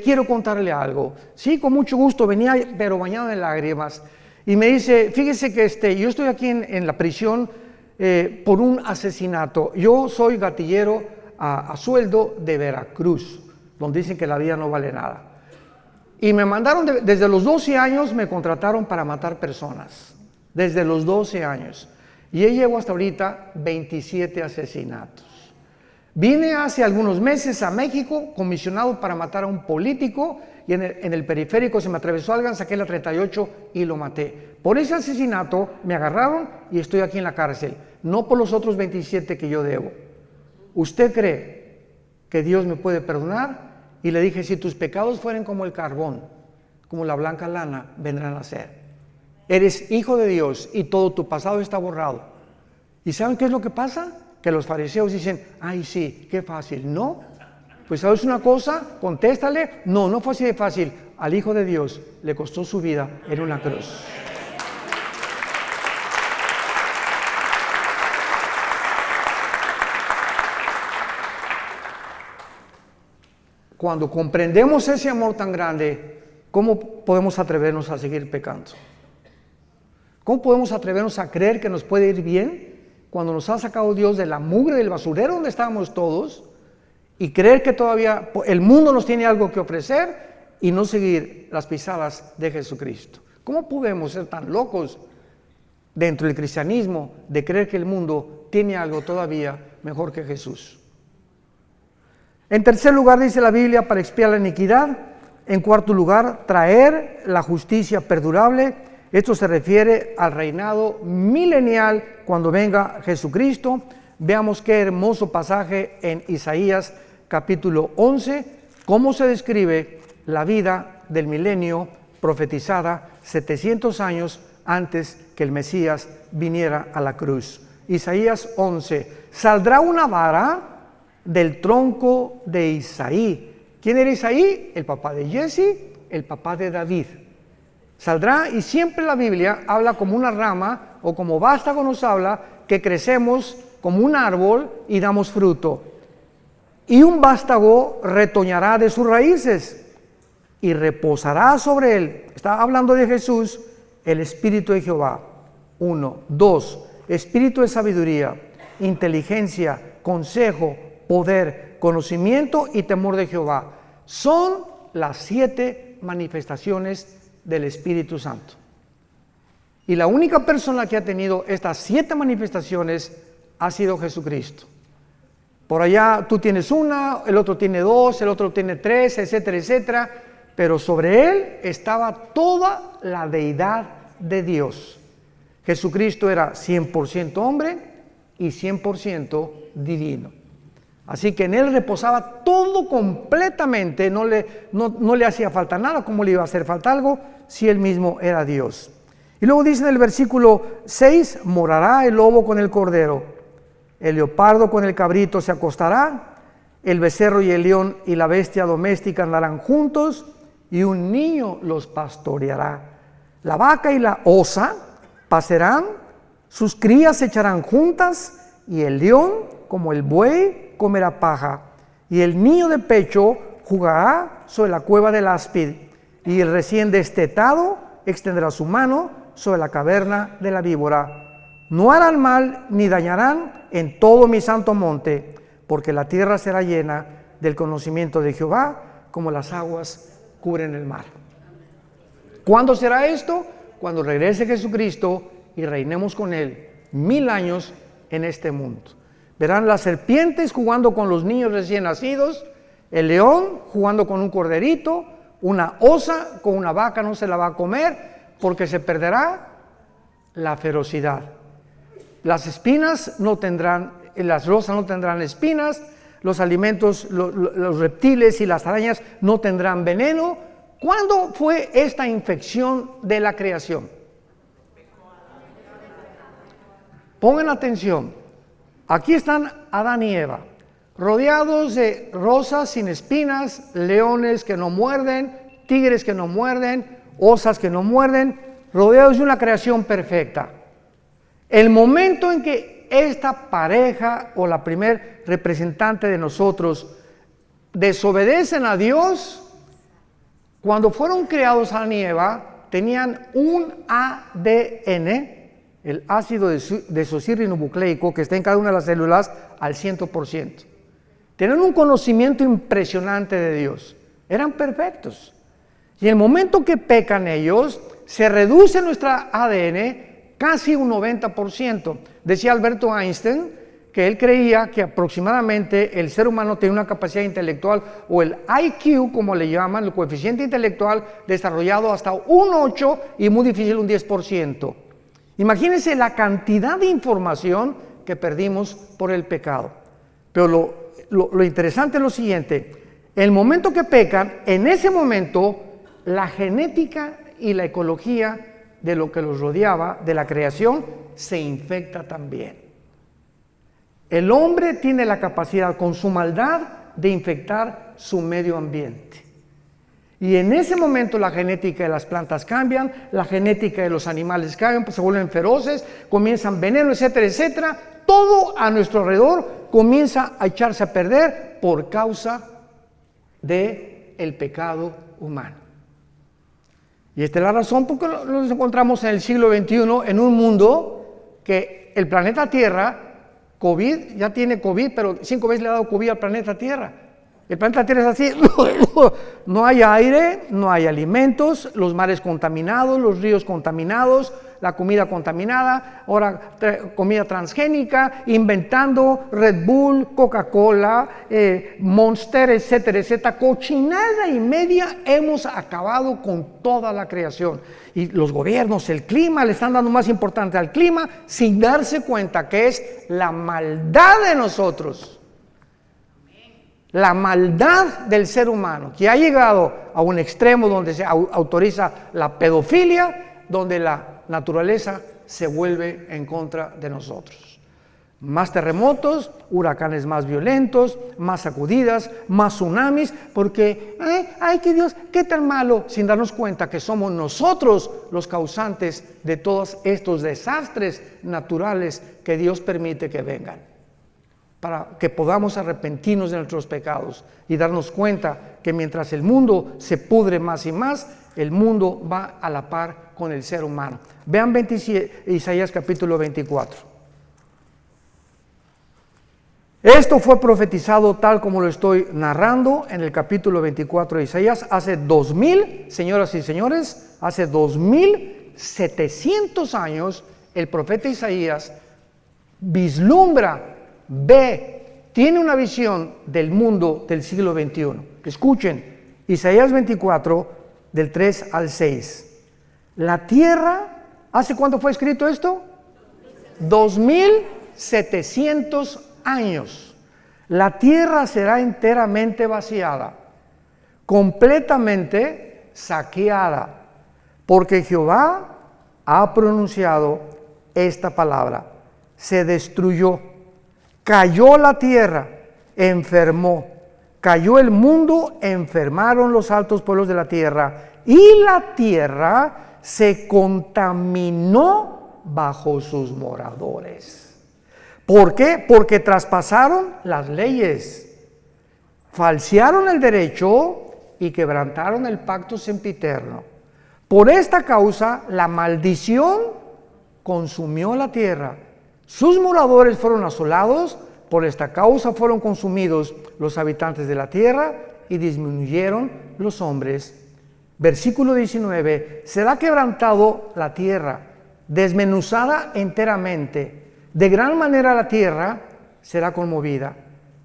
quiero contarle algo. Sí, con mucho gusto, venía pero bañado en lágrimas. Y me dice, fíjese que yo estoy aquí en la prisión por un asesinato. Yo soy gatillero a sueldo de Veracruz, donde dicen que la vida no vale nada. Y me mandaron, desde los 12 años me contrataron para matar personas. Desde los 12 años. Y yo llevo hasta ahorita 27 asesinatos. Vine hace algunos meses a México comisionado para matar a un político y en el periférico se me atravesó alguien, saqué la 38 y lo maté. Por ese asesinato me agarraron y estoy aquí en la cárcel, no por los otros 27 que yo debo. ¿Usted cree que Dios me puede perdonar? Y le dije, si tus pecados fueren como el carbón, como la blanca lana, vendrán a ser. Eres hijo de Dios y todo tu pasado está borrado. ¿Y saben qué es lo que pasa? Que los fariseos dicen, ay sí, qué fácil. No, pues ¿sabes una cosa? Contéstale, no fue así de fácil. Al Hijo de Dios le costó su vida en una cruz. Cuando comprendemos ese amor tan grande, ¿cómo podemos atrevernos a seguir pecando? ¿Cómo podemos atrevernos a creer que nos puede ir bien cuando nos ha sacado Dios de la mugre del basurero donde estábamos todos y creer que todavía el mundo nos tiene algo que ofrecer y no seguir las pisadas de Jesucristo? ¿Cómo podemos ser tan locos dentro del cristianismo de creer que el mundo tiene algo todavía mejor que Jesús? En tercer lugar dice la Biblia, para expiar la iniquidad. En cuarto lugar, traer la justicia perdurable. Esto se refiere al reinado milenial cuando venga Jesucristo. Veamos qué hermoso pasaje en Isaías capítulo 11, cómo se describe la vida del milenio profetizada 700 años antes que el Mesías viniera a la cruz. Isaías 11, saldrá una vara del tronco de Isaí. ¿Quién era Isaí? El papá de Jesse, el papá de David. Saldrá, y siempre la Biblia habla como una rama o como vástago nos habla que crecemos como un árbol y damos fruto. Y un vástago retoñará de sus raíces y reposará sobre él. Está hablando de Jesús, el Espíritu de Jehová. 1, 2, Espíritu de sabiduría, inteligencia, consejo, poder, conocimiento y temor de Jehová. Son las 7 manifestaciones del Espíritu Santo. Y la única persona que ha tenido estas 7 manifestaciones ha sido Jesucristo. Por allá tú tienes una, el otro tiene 2, el otro tiene 3, etcétera, etcétera. Pero sobre él estaba toda la deidad de Dios. Jesucristo era 100% hombre y 100% divino. Así que en él reposaba todo completamente, no le hacía falta nada. ¿Cómo le iba a hacer falta algo si él mismo era Dios? Y luego dice en el versículo 6, morará el lobo con el cordero, el leopardo con el cabrito se acostará, el becerro y el león y la bestia doméstica andarán juntos, y un niño los pastoreará. La vaca y la osa pasarán, sus crías se echarán juntas, y el león, como el buey, comerá paja, y el niño de pecho jugará sobre la cueva del áspid, y el recién destetado extenderá su mano sobre la caverna de la víbora. No harán mal ni dañarán en todo mi santo monte, porque la tierra será llena del conocimiento de Jehová, como las aguas cubren el mar. ¿Cuándo será esto? Cuando regrese Jesucristo y reinemos con Él 1000 años en este mundo. Verán las serpientes jugando con los niños recién nacidos, el león jugando con un corderito, una osa con una vaca no se la va a comer porque se perderá la ferocidad. Las espinas no tendrán, las rosas no tendrán espinas, los alimentos, los reptiles y las arañas no tendrán veneno. ¿Cuándo fue esta infección de la creación? Pongan atención. Aquí están Adán y Eva, rodeados de rosas sin espinas, leones que no muerden, tigres que no muerden, osas que no muerden, rodeados de una creación perfecta. El momento en que esta pareja o la primer representante de nosotros desobedecen a Dios, cuando fueron creados Adán y Eva, tenían un ADN, el ácido desoxirribonucleico, que está en cada una de las células al 100%. Tenían un conocimiento impresionante de Dios. Eran perfectos. Y en el momento que pecan ellos, se reduce nuestra ADN casi un 90%. Decía Alberto Einstein que él creía que aproximadamente el ser humano tiene una capacidad intelectual, o el IQ, como le llaman, el coeficiente intelectual, desarrollado hasta un 8 y muy difícil un 10%. Imagínense la cantidad de información que perdimos por el pecado. Pero lo interesante es lo siguiente: el momento que pecan, en ese momento la genética y la ecología de lo que los rodeaba, de la creación, se infecta también. El hombre tiene la capacidad, con su maldad, de infectar su medio ambiente. Y en ese momento la genética de las plantas cambian, la genética de los animales cambian, pues se vuelven feroces, comienzan veneno, etcétera, etcétera. Todo a nuestro alrededor comienza a echarse a perder por causa del pecado humano. Y esta es la razón por la que nos encontramos en el siglo XXI, en un mundo que el planeta Tierra, COVID, ya tiene COVID, pero 5 veces le ha dado COVID al planeta Tierra. El planeta Tierra es así, no hay aire, no hay alimentos, los mares contaminados, los ríos contaminados, la comida contaminada, ahora comida transgénica, inventando Red Bull, Coca-Cola, Monster, etcétera, etcétera. Cochinada y media hemos acabado con toda la creación. Y los gobiernos, el clima, le están dando más importancia al clima sin darse cuenta que es la maldad de nosotros. La maldad del ser humano, que ha llegado a un extremo donde se autoriza la pedofilia, donde la naturaleza se vuelve en contra de nosotros. Más terremotos, huracanes más violentos, más sacudidas, más tsunamis, porque, ay, que Dios, qué tan malo, sin darnos cuenta que somos nosotros los causantes de todos estos desastres naturales que Dios permite que vengan, para que podamos arrepentirnos de nuestros pecados y darnos cuenta que mientras el mundo se pudre más y más, el mundo va a la par con el ser humano. Vean Isaías capítulo 24. Esto fue profetizado tal como lo estoy narrando en el capítulo 24 de Isaías hace 2000, señoras y señores, hace 2700 años. El profeta Isaías vislumbra, ve, tiene una visión del mundo del siglo XXI. Escuchen, Isaías 24, del 3 al 6. La tierra, ¿hace cuánto fue escrito esto? 2700 años. La tierra será enteramente vaciada, completamente saqueada, porque Jehová ha pronunciado esta palabra. Se destruyó. Cayó la tierra, enfermó, cayó el mundo, enfermaron los altos pueblos de la tierra, y la tierra se contaminó bajo sus moradores. ¿Por qué? Porque traspasaron las leyes, falsearon el derecho y quebrantaron el pacto sempiterno. Por esta causa, la maldición consumió la tierra. Sus moradores fueron asolados. Por esta causa fueron consumidos los habitantes de la tierra y disminuyeron los hombres. Versículo 19. Será quebrantado la tierra, desmenuzada enteramente. De gran manera la tierra será conmovida.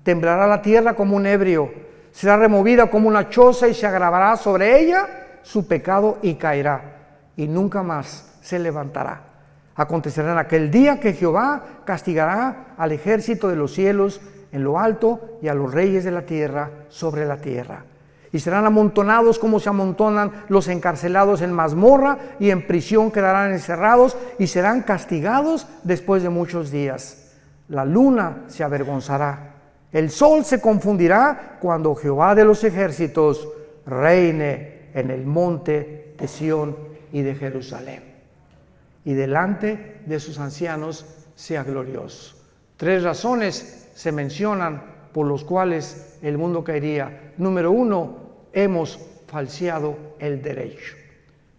Temblará la tierra como un ebrio. Será removida como una choza y se agravará sobre ella su pecado y caerá. Y nunca más se levantará. Acontecerá en aquel día que Jehová castigará al ejército de los cielos en lo alto y a los reyes de la tierra sobre la tierra. Y serán amontonados como se amontonan los encarcelados en mazmorra, y en prisión quedarán encerrados y serán castigados después de muchos días. La luna se avergonzará, el sol se confundirá cuando Jehová de los ejércitos reine en el monte de Sión y de Jerusalén, y delante de sus ancianos sea glorioso. 3 razones se mencionan por los cuales el mundo caería. Número 1, hemos falseado el derecho.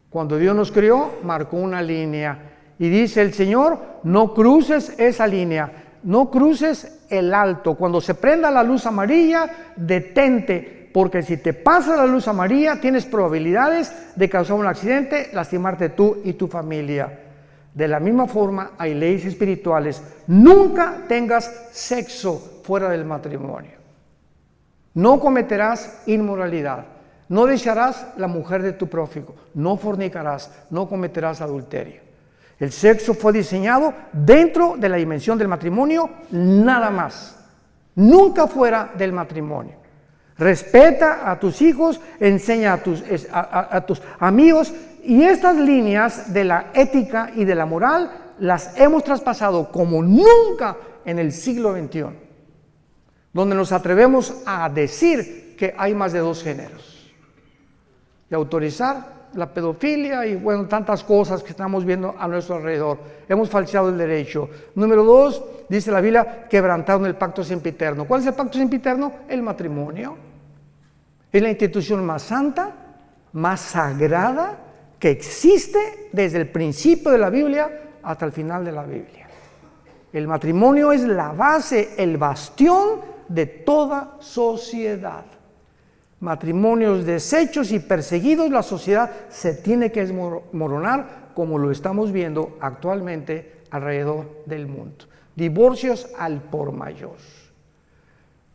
Cuando Dios nos creó, marcó una línea y dice el Señor: no cruces esa línea, no cruces el alto. Cuando se prenda la luz amarilla, detente, porque si te pasa la luz amarilla, tienes probabilidades de causar un accidente, lastimarte tú y tu familia. De la misma forma, hay leyes espirituales. Nunca tengas sexo fuera del matrimonio. No cometerás inmoralidad. No desearás la mujer de tu prójimo. No fornicarás. No cometerás adulterio. El sexo fue diseñado dentro de la dimensión del matrimonio, nada más. Nunca fuera del matrimonio. Respeta a tus hijos, enseña a tus amigos. Y estas líneas de la ética y de la moral las hemos traspasado como nunca en el siglo XXI, donde nos atrevemos a decir que hay más de 2 géneros y autorizar la pedofilia y bueno, tantas cosas que estamos viendo a nuestro alrededor. Hemos falseado el derecho. Número 2, dice la Biblia, quebrantaron el pacto sempiterno. ¿Cuál es el pacto sempiterno? El matrimonio. Es la institución más santa, más sagrada que existe desde el principio de la Biblia hasta el final de la Biblia. El matrimonio es la base, el bastión de toda sociedad. Matrimonios deshechos y perseguidos, la sociedad se tiene que desmoronar, como lo estamos viendo actualmente alrededor del mundo. Divorcios al por mayor.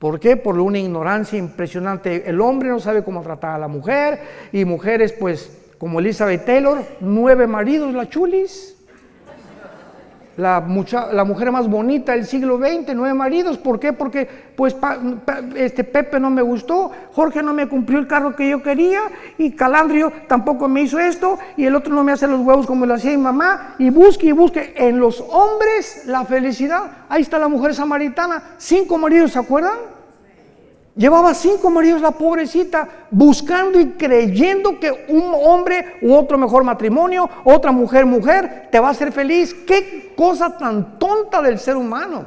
¿Por qué? Por una ignorancia impresionante. El hombre no sabe cómo tratar a la mujer, y mujeres pues como Elizabeth Taylor, 9 maridos, la chulis. La mujer más bonita del siglo XX, 9 maridos. ¿Por qué? Porque pues Pepe no me gustó, Jorge no me cumplió el cargo que yo quería, y Calandrio tampoco me hizo esto, y el otro no me hace los huevos como lo hacía mi mamá, y busque en los hombres la felicidad. Ahí está la mujer samaritana, 5 maridos, ¿se acuerdan? Llevaba 5 maridos la pobrecita, buscando y creyendo que un hombre u otro mejor matrimonio, otra mujer, te va a hacer feliz. ¡Qué cosa tan tonta del ser humano!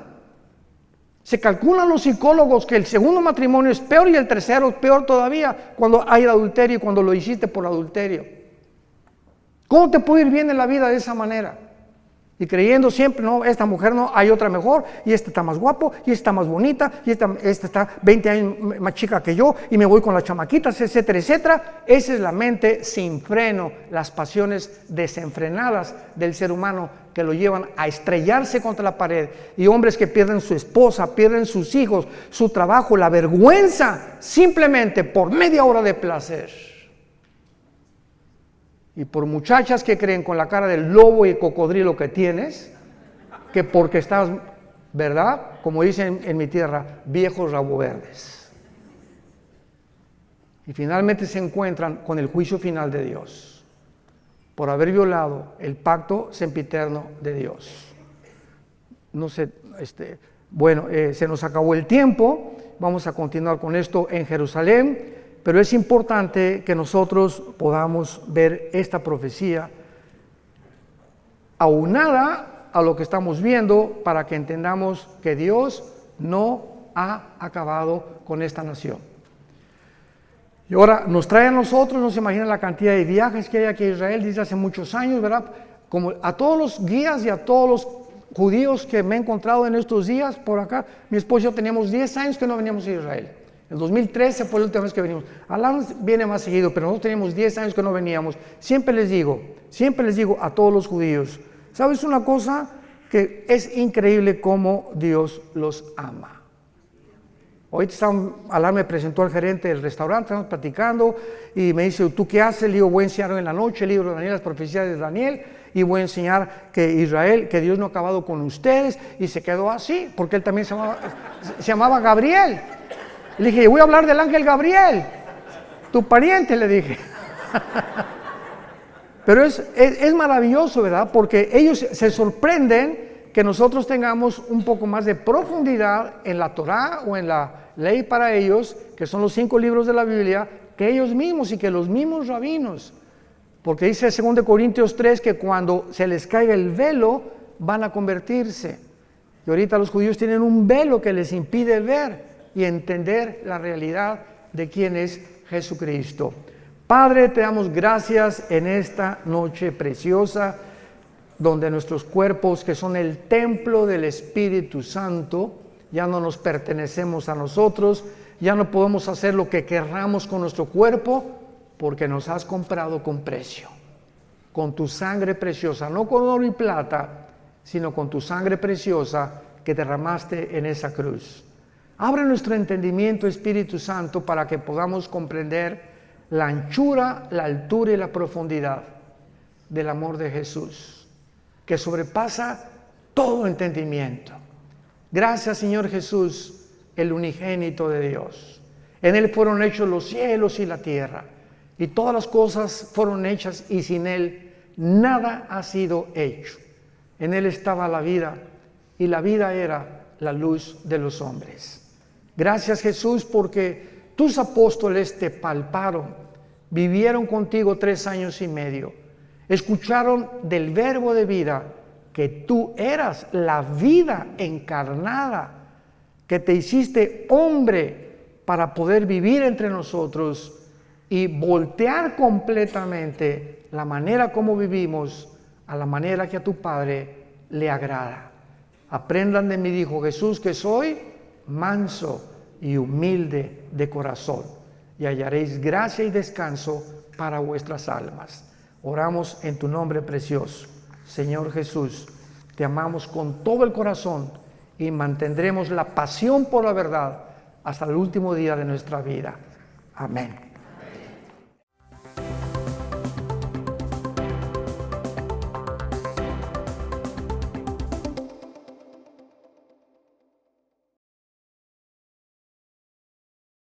Se calculan los psicólogos que el segundo matrimonio es peor y el tercero es peor todavía cuando hay adulterio y cuando lo hiciste por adulterio. ¿Cómo te puede ir bien en la vida de esa manera? Y creyendo siempre, no, esta mujer no, hay otra mejor, y este está más guapo, y esta está más bonita, y esta está 20 años más chica que yo, y me voy con las chamaquitas, etcétera, etcétera. Esa es la mente sin freno, las pasiones desenfrenadas del ser humano que lo llevan a estrellarse contra la pared, y hombres que pierden su esposa, pierden sus hijos, su trabajo, la vergüenza, simplemente por media hora de placer. Y por muchachas que creen con la cara del lobo y cocodrilo que tienes, que porque estás, ¿verdad? Como dicen en mi tierra, viejos rabo verdes. Y finalmente se encuentran con el juicio final de Dios, por haber violado el pacto sempiterno de Dios. No sé, se nos acabó el tiempo, vamos a continuar con esto en Jerusalén. Pero es importante que nosotros podamos ver esta profecía aunada a lo que estamos viendo, para que entendamos que Dios no ha acabado con esta nación. Y ahora nos trae a nosotros, no se imaginan la cantidad de viajes que hay aquí a Israel desde hace muchos años, ¿verdad? Como a todos los guías y a todos los judíos que me he encontrado en estos días por acá, mi esposo y yo teníamos 10 años que no veníamos a Israel. En 2013 fue la última vez que venimos. Alan viene más seguido, pero nosotros teníamos 10 años que no veníamos. Siempre les digo a todos los judíos, ¿sabes una cosa? Que es increíble cómo Dios los ama. Hoy Alan me presentó al gerente del restaurante, estamos platicando y me dice, ¿tú qué haces? Le digo, voy a enseñar hoy en la noche el libro de Daniel, las profecías de Daniel, y voy a enseñar que Israel, que Dios no ha acabado con ustedes, y se quedó así, porque él también se llamaba Gabriel. Le dije, voy a hablar del ángel Gabriel, tu pariente, le dije. Pero es maravilloso, ¿verdad? Porque ellos se sorprenden que nosotros tengamos un poco más de profundidad en la Torá o en la ley para ellos, que son los 5 libros de la Biblia, que ellos mismos y que los mismos rabinos. Porque dice 2 Corintios 3 que cuando se les caiga el velo van a convertirse. Y ahorita los judíos tienen un velo que les impide ver y entender la realidad de quién es Jesucristo. Padre, te damos gracias en esta noche preciosa, donde nuestros cuerpos, que son el templo del Espíritu Santo, ya no nos pertenecemos a nosotros, ya no podemos hacer lo que querramos con nuestro cuerpo, porque nos has comprado con precio, con tu sangre preciosa, no con oro y plata, sino con tu sangre preciosa que derramaste en esa cruz. Abre nuestro entendimiento, Espíritu Santo, para que podamos comprender la anchura, la altura y la profundidad del amor de Jesús, que sobrepasa todo entendimiento. Gracias, Señor Jesús, el unigénito de Dios. En Él fueron hechos los cielos y la tierra, y todas las cosas fueron hechas, y sin Él nada ha sido hecho. En Él estaba la vida, y la vida era la luz de los hombres. Gracias, Jesús, porque tus apóstoles te palparon, vivieron contigo 3 años y medio, escucharon del verbo de vida, que tú eras la vida encarnada, que te hiciste hombre para poder vivir entre nosotros y voltear completamente la manera como vivimos a la manera que a tu Padre le agrada. Aprendan de mí, dijo Jesús, que soy manso y humilde de corazón, y hallaréis gracia y descanso para vuestras almas. Oramos en tu nombre precioso. Señor Jesús, te amamos con todo el corazón y mantendremos la pasión por la verdad hasta el último día de nuestra vida. Amén.